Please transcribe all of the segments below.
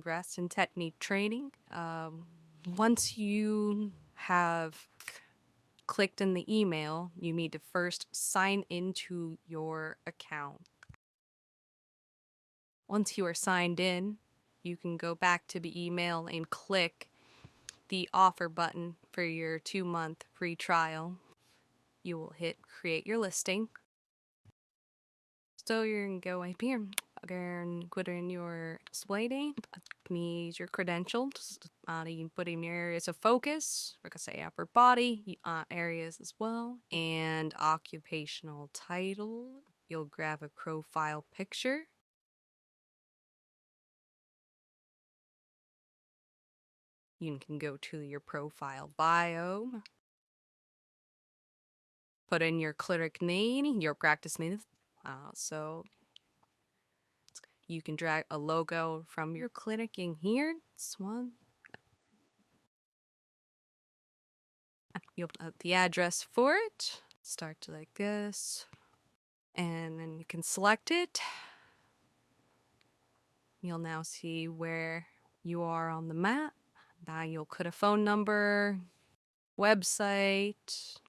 Graston Technique training. Once you have clicked in the email, you need to first sign into your account. Once you are signed in, you can go back to the email and click the offer button for your 2-month free trial. You will hit create your listing. So you're gonna go up here and put in your display name, need your credentials, you can put in your areas of focus, like I say upper body areas as well, and occupational title. You'll grab a profile picture. You can go to your profile bio, put in your clinic name, your practice name. So you can drag a logo from your clinic in here. This one. You'll put the address for it. Start like this. And then you can select it. You'll now see where you are on the map. Now you'll put a phone number, website.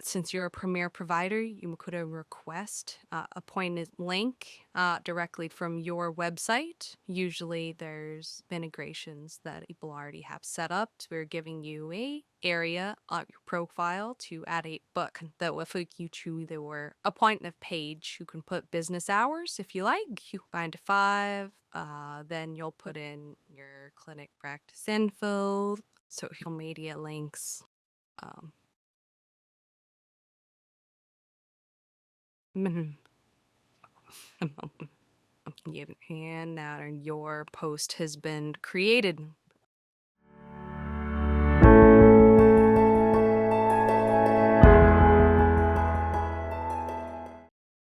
Since you're a premier provider, you could request a pointed link directly from your website. Usually there's integrations that people already have set up. We're giving you a area on your profile to add a book that will take you to your appointment page. You can put business hours if you like, 9 to 5. Then you'll put in your clinic practice info, social media links. And now your post has been created.